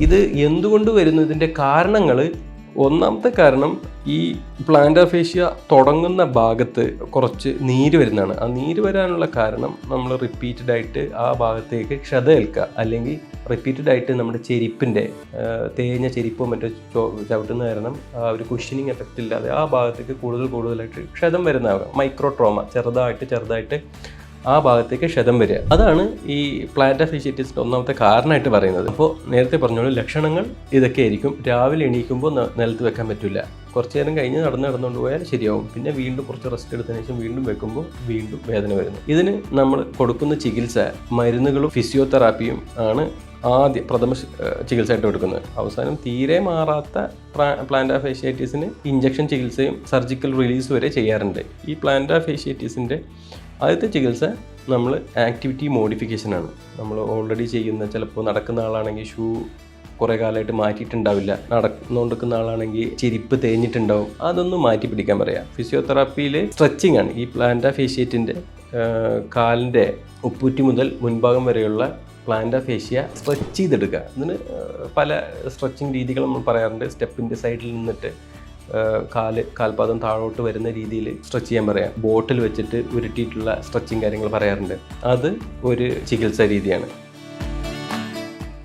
ഇത് എന്തുകൊണ്ട് വരുന്നു, ഇതിൻ്റെ കാരണങ്ങൾ. ഒന്നാമത്തെ കാരണം ഈ പ്ലാന്റർ ഫേഷ്യ തുടങ്ങുന്ന ഭാഗത്ത് കുറച്ച് നീര് വരുന്നതാണ്. ആ നീര് വരാനുള്ള കാരണം നമ്മൾ റിപ്പീറ്റഡ് ആയിട്ട് ആ ഭാഗത്തേക്ക് ക്ഷതമേൽക്കുക, അല്ലെങ്കിൽ റിപ്പീറ്റഡ് ആയിട്ട് നമ്മുടെ ചെരിപ്പിൻ്റെ തേഞ്ഞ ചെരിപ്പോ മറ്റോ ചവിട്ടുന്ന കാരണം ഒരു കുഷനിങ് എഫക്റ്റ് ഇല്ലാതെ ആ ഭാഗത്തേക്ക് കൂടുതലായിട്ട് ക്ഷതം വരുന്നതാകാം. മൈക്രോ ട്രോമ, ചെറുതായിട്ട് ആ ഭാഗത്തേക്ക് ക്ഷതം വരിക. അതാണ് ഈ പ്ലാന്റർ ഫേഷ്യാറ്റിസിൻ്റെ ഒന്നാമത്തെ കാരണമായിട്ട് പറയുന്നത്. അപ്പോൾ നേരത്തെ പറഞ്ഞോളൂ, ലക്ഷണങ്ങൾ ഇതൊക്കെ ആയിരിക്കും. രാവിലെ എണീക്കുമ്പോൾ നിലത്ത് വെക്കാൻ പറ്റില്ല, കുറച്ച് നേരം കഴിഞ്ഞ് നടന്നുകൊണ്ട് പോയാൽ ശരിയാവും. പിന്നെ വീണ്ടും കുറച്ച് റെസ്റ്റ് എടുത്തതിന് ശേഷം വീണ്ടും വെക്കുമ്പോൾ വീണ്ടും വേദന വരുന്നു. ഇതിന് നമ്മൾ കൊടുക്കുന്ന ചികിത്സ മരുന്നുകളും ഫിസിയോതെറാപ്പിയും ആണ് പ്രഥമ ചികിത്സയായിട്ട് കൊടുക്കുന്നത്. അവസാനം തീരെ മാറാത്ത പ്ലാന്റർ ഫേഷ്യാറ്റിസിന് ഇഞ്ചക്ഷൻ ചികിത്സയും സർജിക്കൽ റിലീസ് വരെ ചെയ്യാറുണ്ട്. ഈ പ്ലാന്റർ ഫേഷ്യാറ്റിസിൻ്റെ ആദ്യത്തെ ചികിത്സ നമ്മൾ ആക്ടിവിറ്റി മോഡിഫിക്കേഷനാണ്. നമ്മൾ ഓൾറെഡി ചെയ്യുന്ന, ചിലപ്പോൾ നടക്കുന്ന ആളാണെങ്കിൽ ഷൂ കുറേ കാലമായിട്ട് മാറ്റിയിട്ടുണ്ടാവില്ല, നടന്നുകൊണ്ടിരിക്കുന്ന ആളാണെങ്കിൽ ചെരിപ്പ് തേഞ്ഞിട്ടുണ്ടാവും, അതൊന്നും മാറ്റി പിടിക്കാൻ പറയാം. ഫിസിയോതെറാപ്പിയിൽ സ്ട്രെച്ചിങ് ആണ്. ഈ പ്ലാന്റർ ഫേഷ്യാറ്റിൻ്റെ കാലിൻ്റെ ഉപ്പൂറ്റി മുതൽ മുൻഭാഗം വരെയുള്ള പ്ലാന്റർ ഫേഷ്യ സ്ട്രെച്ച് ചെയ്തെടുക്കുക. ഇതിന് പല സ്ട്രെച്ചിങ് രീതികൾ നമ്മൾ പറയാറുണ്ട്. സ്റ്റെപ്പിൻ്റെ സൈഡിൽ നിന്നിട്ട് കാൽപാദം താഴോട്ട് വരുന്ന രീതിയിൽ സ്ട്രെച്ച് ചെയ്യാൻ പറയാം. ബോട്ടിൽ വെച്ചിട്ട് ഉരുട്ടിയിട്ടുള്ള സ്ട്രെച്ചിങ് കാര്യങ്ങൾ പറയാറുണ്ട്. അത് ഒരു ചികിത്സാ രീതിയാണ്.